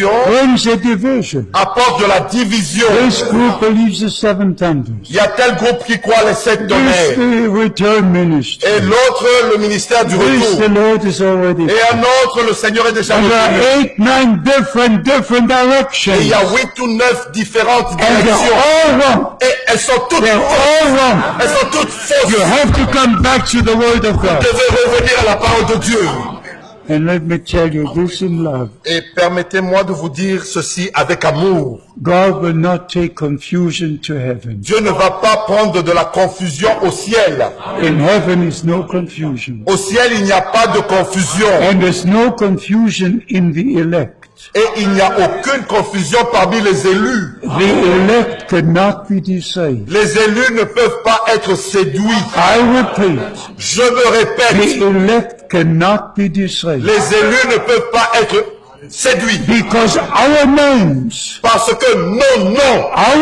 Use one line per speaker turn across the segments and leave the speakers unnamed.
contradiction
brings a division.
apporte de la division.
This group believes the seven thunders.
Il y a tel groupe qui croit les 7
This
tonnerres.
the return ministry.
Et l'autre, le ministère du
This the
retour.
Lord is already.
Et un autre, le Seigneur est déjà
And there
revenu.
are 8, 9 different directions.
Et il y a 8 ou 9 différentes
And they're
directions.
all wrong.
Et elles sont toutes
They're
fausses.
all wrong.
Elles sont toutes fausses.
You have to come back to the Word of
Vous
God.
devez revenir à la parole de Dieu.
And let me tell you this in love.
Et permettez-moi de vous dire ceci avec amour.
God will not take confusion to heaven.
Dieu ne va pas prendre de la confusion au ciel.
In heaven is no confusion.
Au ciel, il n'y a pas de confusion.
And there's no confusion in the elect.
Et il n'y a aucune confusion parmi les élus.
The elect cannot be deceived.
Les élus ne peuvent pas être séduits.
I repeat,
Je me répète,
the elect cannot be deceived.
les élus ne peuvent pas être séduits.
Because our names,
Parce que nos noms
are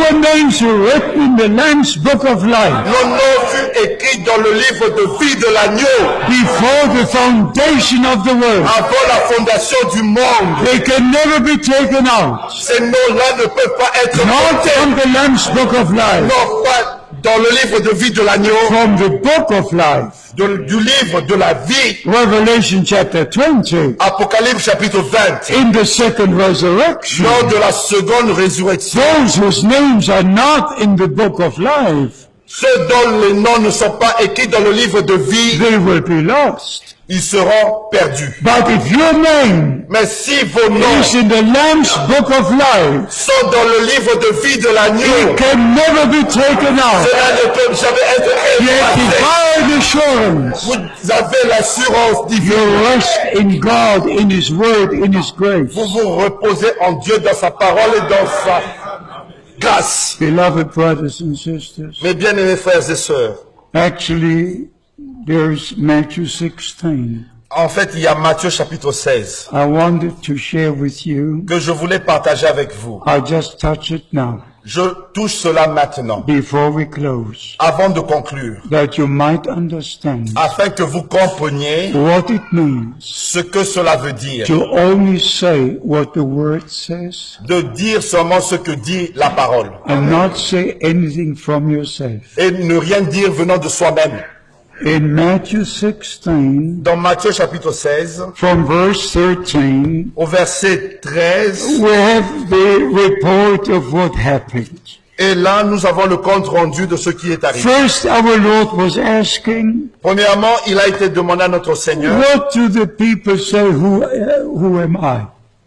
written in the Lamb's Book of Life
nos noms furent écrits dans le livre de vie de l'agneau
before the foundation of the world.
avant la fondation du monde.
They can never be taken out.
Ces noms-là ne peuvent pas être
Not
notés.
from the Lamb's Book of Life,
Non pas dans le livre de vie de l'agneau,
from the Book of Life.
du livre de la vie,
Revelation chapter 20,
Apocalypse chapitre 20,
in the second resurrection.
lors de la seconde résurrection.
Those whose names are not in the Book of Life,
Ceux dont les noms ne sont pas écrits dans le livre de vie,
they will be lost.
ils seront perdus.
But if your name
Mais si vos noms
is in the Lamb's Book of Life,
sont dans le livre de vie de l'agneau,
it can never be taken out.
cela ne peut jamais être
You have
effacé.
divine assurance.
Vous avez l'assurance
You
divine.
rest in God, in His Word, in His grace.
Vous vous reposez en Dieu dans sa parole et dans sa grâce.
Beloved brothers and sisters,
Mes bien-aimés frères et sœurs,
actually, there's Matthew 16.
en fait, il y a Matthieu chapitre 16
I wanted to share with you.
que je voulais partager avec vous.
I'll just touch it now,
Je touche cela maintenant,
before we close,
avant de conclure,
that you might understand
afin que vous compreniez
what it means
ce que cela veut dire.
to only say what the Word says
De dire seulement ce que dit la parole
and not say anything from yourself.
et ne rien dire venant de soi-même.
In Matthew 16,
Dans Matthieu chapitre 16,
from verse 13,
au verset 13,
we have the report of what happened.
et là nous avons le compte rendu de ce qui est arrivé.
First, our Lord was asking,
Premièrement, il a été demandé à notre Seigneur,
what do the people say, who am I?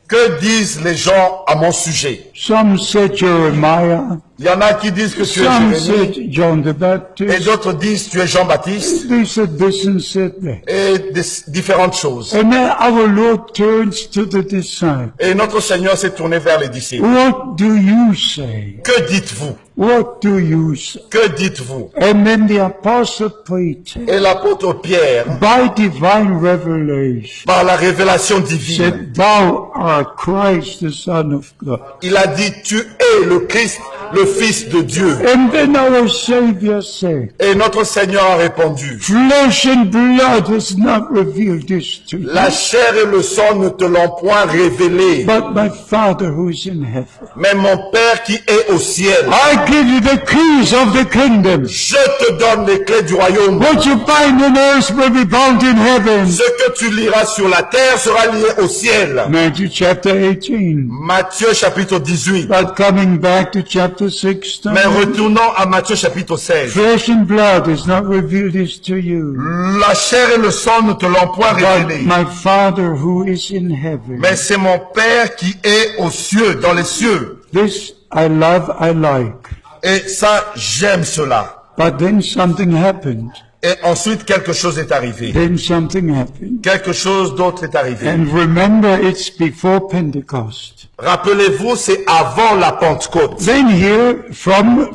que disent les gens à mon sujet?
Some said Jeremiah,
Il y en a qui disent que tu es
some
Jérémie,
said John the
et
Baptist,
d'autres disent tu es Jean-Baptiste,
they said this and said that.
et différentes choses.
And then our Lord turns to the disciples.
Et notre Seigneur s'est tourné vers les disciples.
What do you say?
Que dites-vous?
What do you say?
Que dites-vous?
And then the Apostle Peter,
Et l'apôtre Pierre,
by divine revelation,
par la révélation divine,
said, Thou art Christ, the Son of God.
il a dit tu es le Christ, le Fils de Dieu.
And then our Savior said,
Et notre Seigneur a répondu,
Flesh and blood has not revealed this to you,
la chair et le sang ne te l'ont point révélé,
but my Father who is in heaven.
mais mon Père qui est au ciel.
I give you the keys of the kingdom.
Je te donne les clés du royaume.
What you bind on earth will be bound in heaven.
Ce que tu liras sur la terre sera lié au ciel.
Matthew chapter 18.
Matthieu chapitre 18.
But coming back to chapter 16,
Mais retournons à Matthieu chapitre 16.
flesh and blood has not revealed this to you,
La chair et le sang ne te l'ont point
but
révélé.
my Father who is in heaven.
Mais c'est mon Père qui est aux cieux, dans les cieux.
This I love, I like.
Et ça, j'aime cela.
But then something happened.
Et ensuite, quelque chose est arrivé.
Then something happened.
Quelque chose d'autre est arrivé.
And remember, it's before Pentecost.
Rappelez-vous, c'est avant la Pentecôte.
Then here, from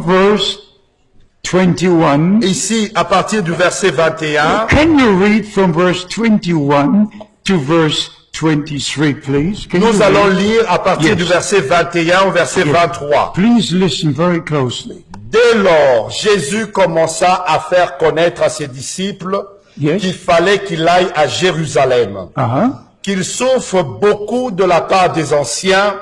verse 21,
Ici, à partir du verset 21,
can you read from verse 21 to verse 23, please? Can
nous
you
allons
read?
lire à partir
Yes.
du verset 21 au verset 23.
Please listen very closely.
Dès lors, Jésus commença à faire connaître à ses disciples
Yes.
qu'il fallait qu'il aille à Jérusalem
Uh-huh.
qu'il souffre beaucoup de la part des anciens,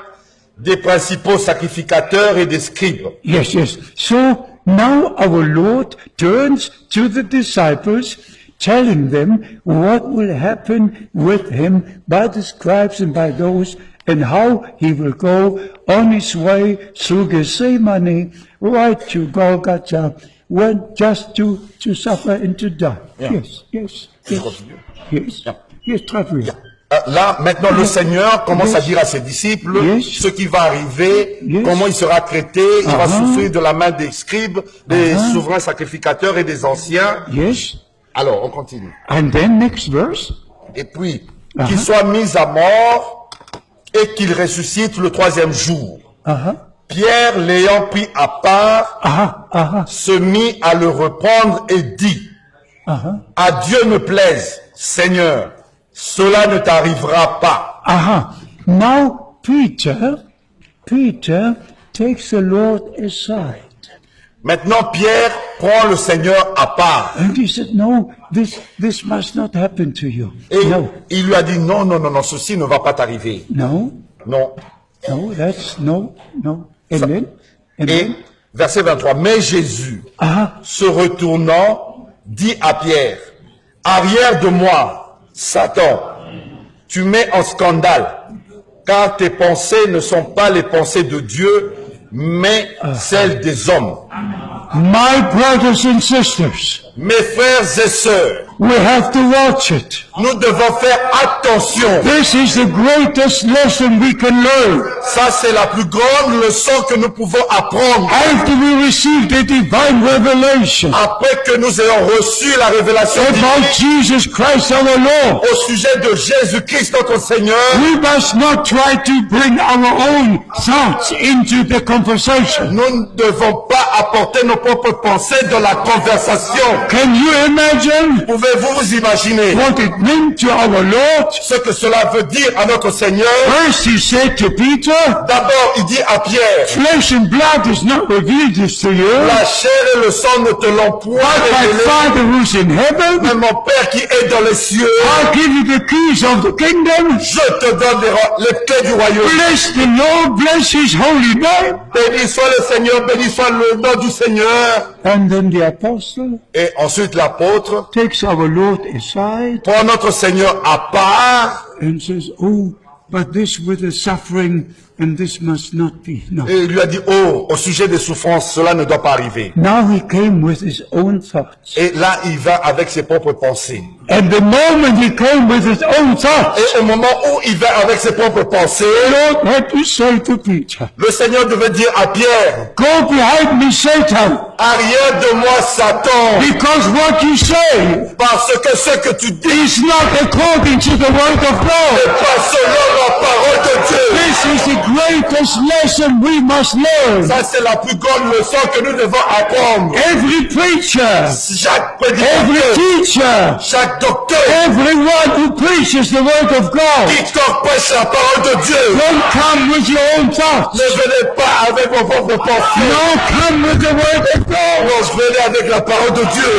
des principaux sacrificateurs et des scribes.
Yes, yes. So now our Lord turns to the disciples, telling them what will happen with him by the scribes and by those, and how he will go on his way through Gethsemane, right to Golgotha, when just to suffer and to die.
Yeah.
Yes, yes, yes, yes, yes, très bien.
Là, maintenant, le Seigneur commence à dire à ses disciples ce qui va arriver, comment il sera traité, il va souffrir de la main des scribes, des souverains sacrificateurs et des anciens.
Yes.
Alors, on continue.
And then next verse.
Et puis, qu'il soit mis à mort et qu'il ressuscite le troisième jour. Pierre, l'ayant pris à part, se mit à le reprendre et dit, à Dieu ne plaise, Seigneur, cela ne t'arrivera pas.
Now Peter takes the Lord aside.
Maintenant, Pierre prend le Seigneur à part.
And he said, no, this must not happen to you.
Et
No,
il lui a dit, non, non, non, non, ceci ne va pas t'arriver.
no,
Non.
no, that's no. And then,
Et verset 23, mais Jésus, se retournant, dit à Pierre, arrière de moi, Satan, tu mets en scandale, car tes pensées ne sont pas les pensées de Dieu, mais celles des hommes.
my brothers and sisters,
Mes frères et sœurs,
we have to watch it.
nous devons faire attention.
This is the greatest lesson we can learn.
Ça, c'est la plus grande leçon que nous pouvons apprendre.
After we receive the divine revelation
Après que nous ayons reçu la révélation
about
divine
Jesus Christ our Lord,
au sujet de Jésus-Christ notre Seigneur,
we must not try to bring our own thoughts into the conversation.
nous ne devons pas apporter nos propres pensées dans la conversation.
Can you imagine
Pouvez-vous vous imaginer
what it meant to our Lord?
ce que cela veut dire à notre Seigneur?
First he said to Peter,
D'abord, il dit à Pierre,
flesh and blood has not revealed this to you,
la chair et le sang ne te l'ont point
but my
révélé,
Father who's in heaven.
mais mon Père qui est dans les cieux,
I'll give you the keys of the kingdom.
je te donne les clés du royaume.
Bless the Lord, bless his holy name.
Béni soit le Seigneur, béni soit le nom du Seigneur.
And then the apostle
Et ensuite l'apôtre
takes our Lord aside
prend notre Seigneur à part
and says, oh, but this with the suffering, and this must not be. No.
et il lui a dit, oh, au sujet des souffrances, cela ne doit pas arriver.
Now he came with his own thoughts.
Et là, il va avec ses propres pensées.
And the moment he came with his own thoughts,
Et au moment où il va avec ses propres pensées,
the Lord had to say to Peter,
le Seigneur devait dire à Pierre,
go behind me, Satan,
arrière de moi, Satan,
because what you say
parce que ce que tu dis
is not according to the word of
n'est
God.
pas selon la parole de Dieu.
This is the greatest lesson we must learn.
Ça, c'est la plus grande leçon que nous devons apprendre.
Every preacher,
Chaque
every
prédicateur,
teacher,
chaque docteur,
everyone who preaches the word of God,
quiconque prêche la parole de Dieu,
don't come with your own thoughts.
ne venez pas avec vos propres pensées.
No, come with the word of God.
Non, venez avec la parole de Dieu.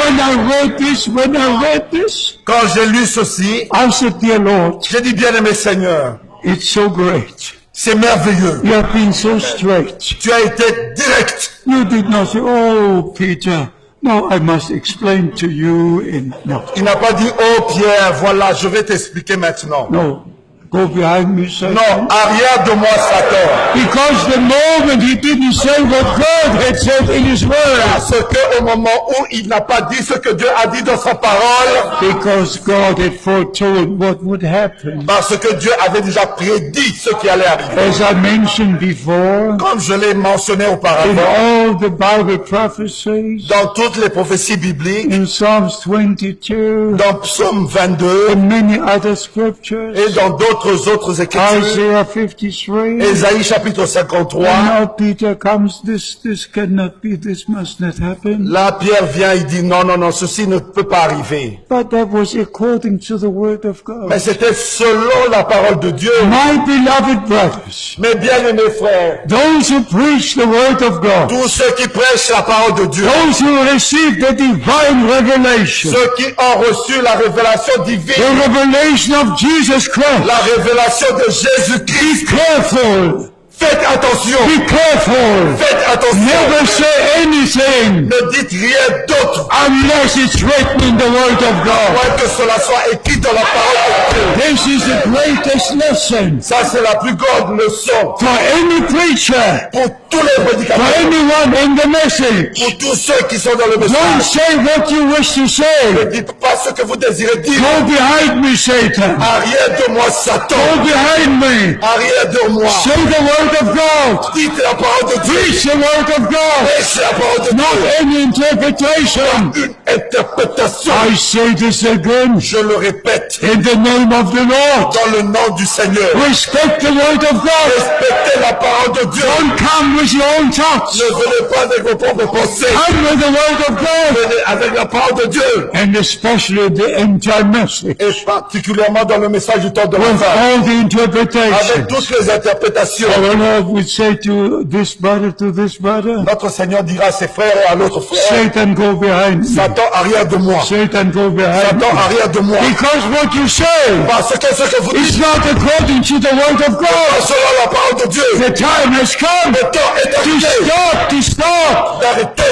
When I read this,
Quand j'ai lu ceci,
I said, dear Lord,
j'ai dit, bien-aimé Seigneur,
it's so great.
c'est merveilleux.
You have been so straight.
Tu as été direct.
You did not say, oh, Peter, no, I must explain to you in, no,
Il n'a pas dit, oh Pierre, voilà, je vais t'expliquer maintenant.
no, go behind me, Satan.
Non, arrière de moi, Satan.
Because the moment he didn't say what God had said in his word,
Parce que au moment où il n'a pas dit ce que Dieu a dit dans sa parole,
because God had foretold what would happen.
parce que Dieu avait déjà prédit ce qui allait arriver.
As I mentioned before,
Comme je l'ai mentionné
in
auparavant,
all the Bible prophecies,
dans toutes les prophéties bibliques,
in Psalms 22,
dans Psaume 22
and many other scriptures,
et dans d'autres d'autres écritures.
Isaiah 53.
Ésaïe chapitre 53.
And now Peter comes, this cannot be, this must not happen.
Là, Pierre vient, il dit non, ceci ne peut pas arriver.
But that was according to the word of God.
Mais c'était selon la parole de Dieu.
My beloved brothers,
Mes bien-aimés frères,
those who preach the word of God,
tous ceux qui prêchent la parole de Dieu,
those who receive the divine revelation,
ceux qui ont reçu la révélation divine,
the revelation of Jesus Christ,
la révélation de Jésus-Christ,
be careful,
faites attention,
be careful,
faites attention,
never say anything
ne dites rien d'autre,
unless it's written in the word of God.
moins que cela soit écrit dans la parole de Dieu.
This is the greatest lesson
Ça, c'est la plus grande leçon
for any preacher,
pour tous les
for
prédicateurs,
anyone in the message.
pour tous ceux qui sont dans le
Don't
message.
say what you wish to
Ne
say.
dites pas ce que vous désirez dire.
Go behind me, Satan.
Arrière de moi, Satan.
Go behind me.
Arrière de moi.
Say the word of God.
Dites la parole de Dieu.
Preach the word of God.
Prêchez la parole de
Not
Dieu.
any interpretation.
Une interprétation.
I say this again.
Je le répète.
In the name of the Lord.
Dans le nom du Seigneur.
Respect the word of God.
Respectez la parole de Dieu.
Don't come with your own thoughts.
Ne venez pas avec vos propres pensées.
Come with the word of God.
Venez avec la parole de Dieu.
And especially the end time message.
Et particulièrement dans le message du temps de la
With
fin.
all the
Avec
interpretations.
toutes les interprétations.
Our Lord would say to this brother,
Notre Seigneur dira à ses frères et à l'autre frère,
Satan, go behind me.
Satan, arrière de moi.
Satan, go behind
Satan,
me.
arrière de moi.
Because what you say
Parce que ce que vous
is
dites,
not according to the word of God.
selon la parole de Dieu,
The time has come
le temps est
to
arrivé
stop
d'arrêter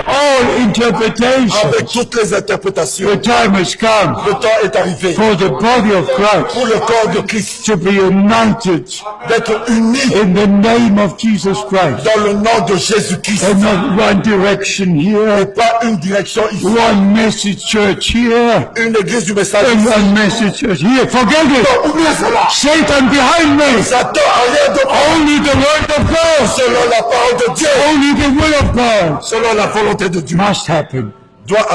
all interpretations.
avec toutes les interprétations.
The time has come
Le temps est arrivé
for the body of Christ
pour le corps de Christ
to be united
d'être unis
in the name of Jesus Christ.
dans le nom de Jésus-Christ.
And not one direction here,
Pas une direction ici,
one message church here,
une église du message
and
ici.
one message church here. Forget it.
Non, oubliez cela.
Satan behind me.
Satan, arrière de moi.
Only the word of God.
Selon la parole de Dieu,
Only the will of God
selon la volonté de Dieu,
must happen.
doit